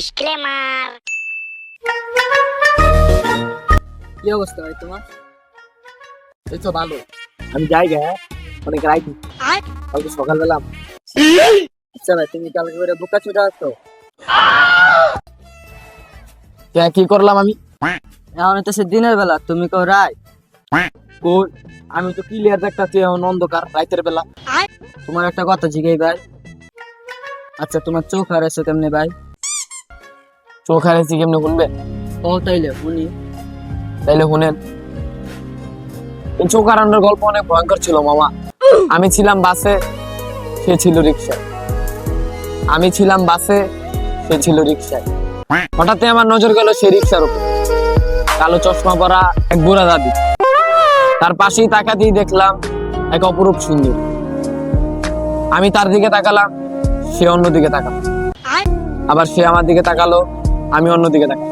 Disclaimer. কি অবস্থা ভাই তোমার? এই তো ভালো। আমি যাই গে, অনেক রাইট। কালকে সকালবেলা আচ্ছা ভাই, তুমি কালকে করে বোকা চুদা আছো। কি করলাম আমি? এখন হইতেছে দিনের বেলা, তুমি কো রাই কোন? আমি তো ক্লিয়ার দেখতাছি এখন অন্ধকার রাতের বেলা। তোমার একটা কথা জিগাই ভাই, আচ্ছা তোমার চোখ হারাইছে কেমনে ভাই? চোখ হারাইছি কেমনে শুনবে? ও তাইলে শুনি। তাইলে শুনেন, এই চোখ হারানোর গল্প অনেক ভয়ঙ্কর ছিল মামা। আমি ছিলাম বাসে, সে ছিল রিক্সায়। আমি ছিলাম বাসে, সে ছিল রিক্সায়। হঠাৎই আমার নজর গেল সেই রিক্সার উপর। কালো চশমা পরা এক বুড়া দাদি। তার পাশেই তাকাতেই দেখলাম এক অপরূপ সুন্দর। আমি তার দিকে তাকালাম, সে অন্যদিকে তাকালো। আবার সে আমার দিকে তাকালো, আমি অন্যদিকে তাকালাম।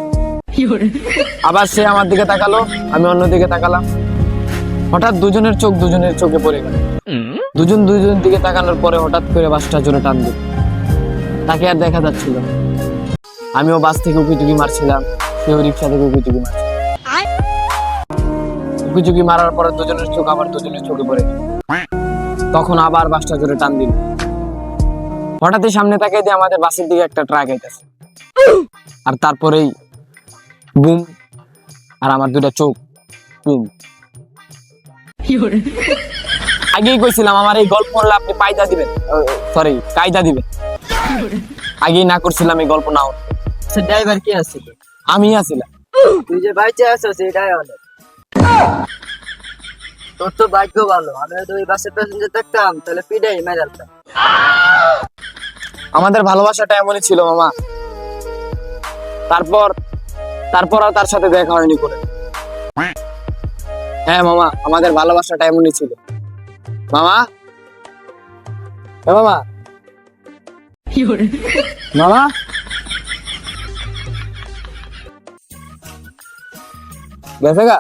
আবার সে আমার দিকে তাকালো, আমি অন্যদিকে তাকালাম। হঠাৎ দুজনের চোখ দুজনের চোখে পড়ে গেল। দুজন দুজনের দিকে তাকানোর পরে হঠাৎ করে বাসটা জোরে টান দিল। তাকে আর দেখা যাচ্ছিল না। আমিও বাস থেকে উকিটুকি মারছিলাম, সেও রিক্সা থেকে উকিটুকি মারছিল। উকিটুকি মারার পরে দুজনের চোখ আবার দুজনের চোখে পড়ে গেল। তখন আবার বাসটা জোরে টান দিল। হঠাৎই সামনে তাকাই দিয়ে আমাদের বাসের দিকে একটা ট্রাক আইতেছে। আর তারপরেই বুম, আর আমার দুটা চোখ বুম। আগেই কইছিলাম আমার এই গল্প করলে আপনি পায়দা দিবেন, সরি কায়দা দিবেন। আগেই না করছিলাম এই গল্প নাও। ড্রাইভার কি আছে? আমি আছিলাম। তুই যে বাইচে আছো সেটাই অনেক। তোর তো ভাগ্য ভালো, আমি তো ওই বাসের প্যাসেঞ্জার দেখতাম তাহলে পিডাই মেরালতাম। আমাদের ভালোবাসাটা এমনই ছিল মামা। তারপর আর তার সাথে দেখা হয়নি করে। হ্যাঁ মামা, আমাদের ভালোবাসাটা এমনই ছিল। মামা, মামা, মামা, গেছে গা?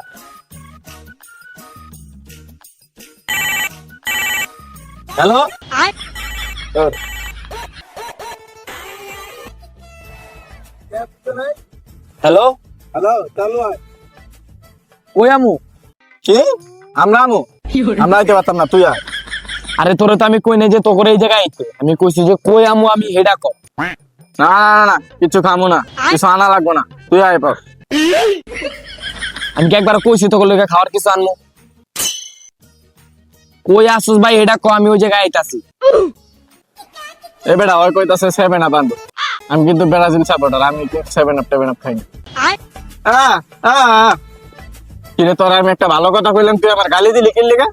হ্যালো, হ্যালো, হ্যালো, চালু হয়। কই আমু? কি? আমরা আমু? আমরা আইতে পারতাম না, তুই আয়। আরে তোরে তো আমি কই নাই যে তো করে এই জায়গায় আইতে। আমি কইছি যে কই আমু, আমি হেডা কর। না না না না, কিছু খামো না, কিছু আনা লাগবো না, তুই আয় পর। আমি কি একবার কইছি তো লোকে খাওয়ার কিছু আনমু? কই আসুস ভাই হেডা কো, আমি ওই জায়গায় আইতাছি। এ বেটা ওই কইতাছে 7 আপ আনবো। আমি কিন্তু ব্রাজিল সাপোর্টার, আমি 7 আপ খাই না। কিরে তোর আমি একটা ভালো কথা কইলাম, তুই আমার গালি দিলি কি লিগা?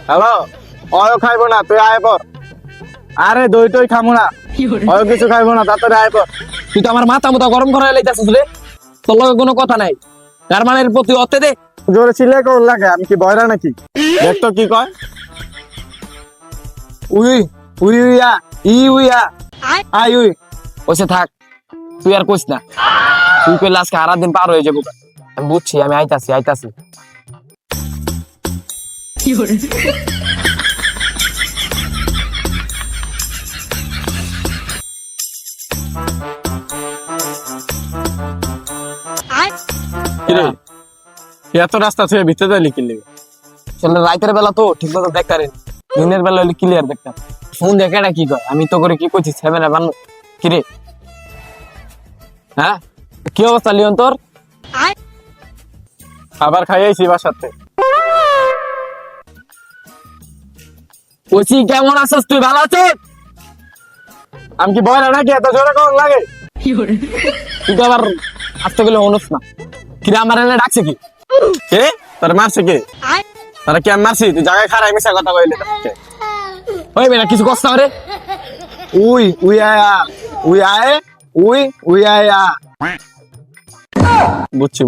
হ্যালো, ওই খাইবো না, তুই আয় পর। আরে দই টই খামু না, ওই কিছু খাইবো না, তাড়াতাড়ি আয় পর। তুই তো আমার মাথা মুথা গরম করাই লাইতাছিস রে। তোর লগে কোনো কথা নাই। তার মানে প্রতি অতে দে। জোরে ছিলে কোন লাগে, আমি কি বয়রা নাকি? দেখ তো কি কয়। উই উই উইয়া ই উইয়া আই উই। ওসে থাক, তুই আর কইস না। তুই কইলে আজকে সারা দিন পার হয়ে যাবো। আমি বুঝছি, আমি আইতাছি। কিরে এত রাস্তা থেকে ভিতরে যাইলি কি লিগে? আসলে রাতের বেলা তো ঠিক মতো দেখতারেন, দিনের বেলা হলে ক্লিয়ার দেখতাম। ফোন দেখে না কি কয়, আমি তো করে কি কইছি 7 আপ আনবো। কিরে হ্যাঁ, কি অবস্থা লিওন তোর? খাবার খাইয়েছি বাসাতে। কইছি কেমন আছিস তুই, ভালো আছিস? আমি কি বয়রা নাকি এত জোরে কোন লাগে? তুই তো আবার আসতে গেলে অনুস না। কিরে আমার এনে ডাকছে কি? কে তোর মারছে কে? তারা কি আমি মারছি? তুই জায়গায় খারাপ মিশা কথা কইলে। ওই বেটা কিছু কষ্ট রে। উই উই আয়া উই আয়ে উই আয়া। বুঝছি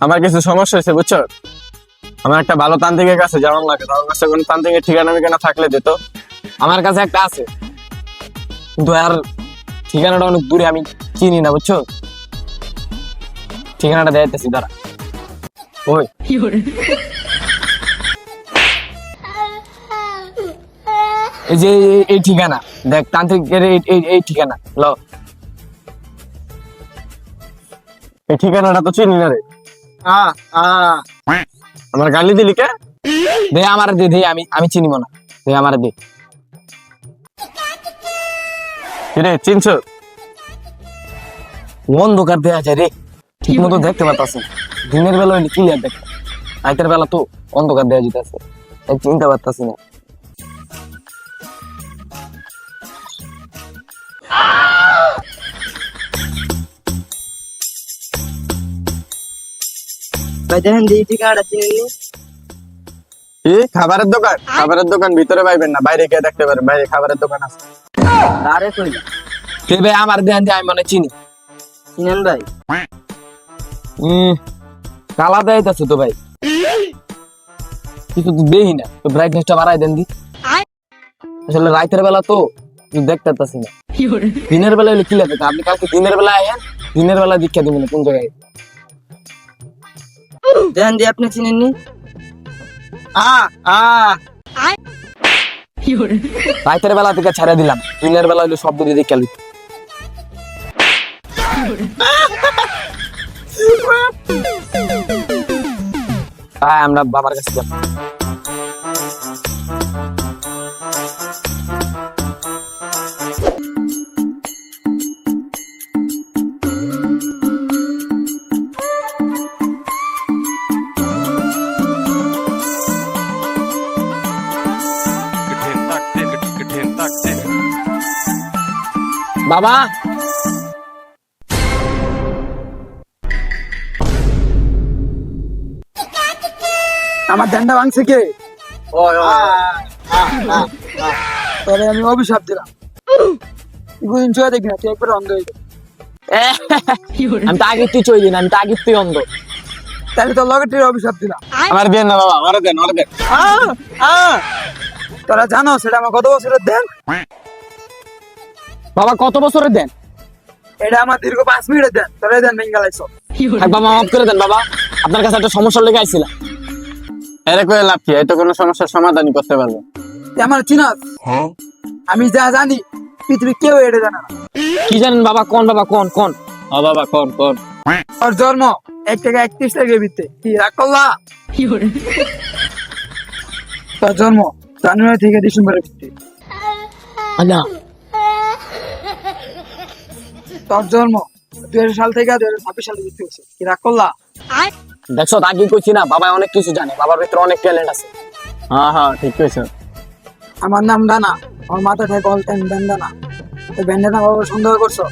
আমার কিছু সমস্যা হয়েছে, বুঝছো? আমার একটা ভালো তান্ত্রিকের কাছে যাওয়ার লাগে, তার কাছে কোন তান্ত্রিকের ঠিকানা মিকানা থাকলে দিত। আমার কাছে একটা আছে, কিন্তু আর ঠিকানাটা অনেক দূরে, আমি চিনি না, বুঝছো? ঠিকানাটা দেখাইতেছি দাঁড়া। ওই এই যে এই ঠিকানা দেখ, তান্ত্রিকের এই ঠিকানা ল। এই ঠিকানাটা তো চিনি না রে। আমার গালি দিলি কে? দে আমার দে আমি চিনিব না, দে আমার দে। কিরে চিনছো? অন্ধকার দেয়া যায় রে, ঠিক মতো দেখতে পারতাছি। দিনের বেলা হইলে ক্লিয়ার দেখ, রাতের বেলা তো অন্ধকার দেয়া যেতেছে, তাই চিনতে পারতাছি না। ভাই দেখেন এই ঠিকানাটা চিনেননি? কি খাবারের দোকান? খাবারের দোকান ভিতরে পাইবেন না, বাইরে গিয়ে দেখতে পারেন, বাইরে খাবারের দোকান আছে। আরে কই না, তে ভাই আমার দেন দিয়ে আমি মনে চিনি। চিনেন ভাই? কালা দেয়াইতাছে তো ভাই, কিছু তো দেখি না, তো ব্রাইটনেসটা বাড়াই দেন দি। আসলে রাতের বেলা তো কিছু দেখতে পারতাছি না, দিনের বেলা হলে ক্লিয়ার দেখতে। আপনি কালকে দিনের বেলা আয়েন, দিনের বেলা দীক্ষা দিবেন কোন জায়গায়। দেখেন দিয়ে আপনি চিনেননি? রাতের বেলা থেকে ছেড়ে দিলাম, দিনের বেলা হলে শব্দ দিয়ে দীক্ষা লিখি। আমরা বাবার কাছে যাবো। বাবা আমার ধ্যানটা ভাঙছে কে? তবে আমি অভিশাপ দিলাম, কিছুদিন চলে দেখবি না, তুই একবার অন্ধ হয়ে যাবি। আমি তো আগে তুই চই দিন, আমি তো আগে তুই অন্ধ। তাহলে তোর লগের অভিশাপ দিলাম। আমার দেন না বাবা, আমার দেন, আমার দেন। তোরা জানো সেটা আমার কত বছরের দেন? বাবা কত বছরের দেন? এটা আমার দীর্ঘ 5 মিনিটের দেন। তোরা দেন বেঙ্গালাইছো। বাবা মাফ করে দেন বাবা, আপনার কাছে একটা সমস্যা লেগে আইছিলাম। এরে কই লাভ কি? এটা কোনো সমস্যার সমাধানই করতে পারবো। তুই আমার চিনাস? আমি যা জানি পৃথিবী কেউ এটা জানে না। কি জানেন বাবা? কোন বাবা, কোন কোন? ও বাবা কোন কোন? তোর জন্ম 1 থেকে 31 তারিখের ভিতরে, কি রাগ করলা? তোর জন্ম জানুয়ারি থেকে ডিসেম্বরের ভিতরে। আল্লাহ, তোর জন্ম 2000 সাল থেকে 2026 সালের ভিতরে হয়েছে, কি রাগ করলা? দেখছো আগে কইছি না, বাবা অনেক কিছু জানে, বাবার ভিতরে অনেক ট্যালেন্ট আছে। হ্যাঁ হ্যাঁ ঠিক কইছো। আমার নাম দানা, আমার মাথা থাকে অল টাইম ব্যান্ডানা। তো ব্যান্ডানা বাবা সন্দেহ করছো?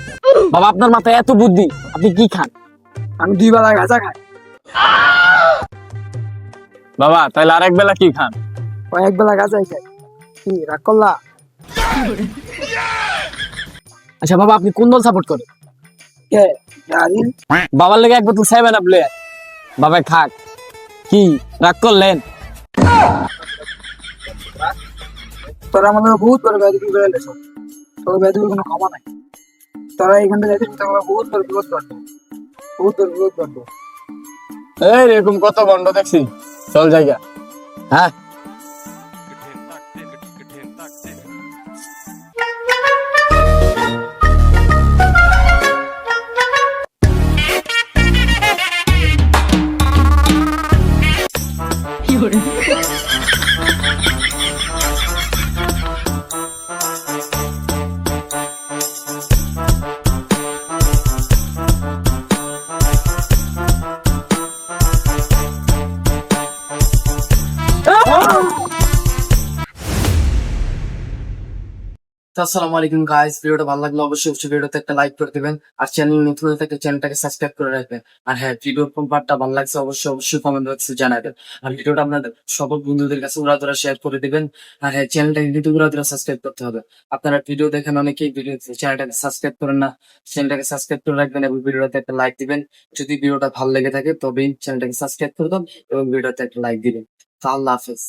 বাবা আপনার মাথায় এত বুদ্ধি, আপনি কি খান? আমি 2 বেলা গাঁজা খাই। বাবা তাহলে আরেক বেলা কি খান? কয়েক বেলা গাঁজাই খাই, কি রাগ করলা? আচ্ছা বাবা আপনি কোন দল সাপোর্ট করেন? কে জানি? বাবার লেগে এক বোতল 7 আপ লয়ে বাবা খাক। কি রাগ করলেন? তোরা আমাদের বহুত বড় ব্যাধি করে এলেছো, তোর ব্যাধির কোনো ক্ষমা নাই। তোরা এখান থেকে যাইছিস, তোরা বহুত বড় বিপদ করবো, বহুত বড় বিপদ করবো। এই এরকম কত বন্ধ দেখছি, চল জায়গা। হ্যাঁ আসসালামু আলাইকুম গাইস, ভিডিওটা ভালো লাগলে অবশ্যই ভিডিওতে একটা লাইক করে দিবেন, আর চ্যানেল নতুন হয়ে থাকলে চ্যানেলটাকে সাবস্ক্রাইব করে রাখবেন। আর হ্যাঁ, ভিডিওর কোন পার্টটা ভালো লাগছে অবশ্যই কমেন্ট বক্সে জানাবেন। আর ভিডিওটা আপনাদের সকল বন্ধুদের কাছে উড়াধুরা শেয়ার করে দিবেন। আর হ্যাঁ, চ্যানেলটাকে কিন্তু উড়াধুরা সাবস্ক্রাইব করতে হবে। আপনারা ভিডিও দেখেন অনেকেই ভিডিও চ্যানেলটাকে সাবস্ক্রাইব করেন না, চ্যানেলটাকে সাবস্ক্রাইব করে রাখবেন এবং ভিডিওটাতে একটা লাইক দিবেন। যদি ভিডিওটা ভালো লেগে থাকে তবেই চ্যানেলটাকে সাবস্ক্রাইব করে দেন এবং ভিডিওতে একটা লাইক দিবেন। আল্লাহ হাফেজ।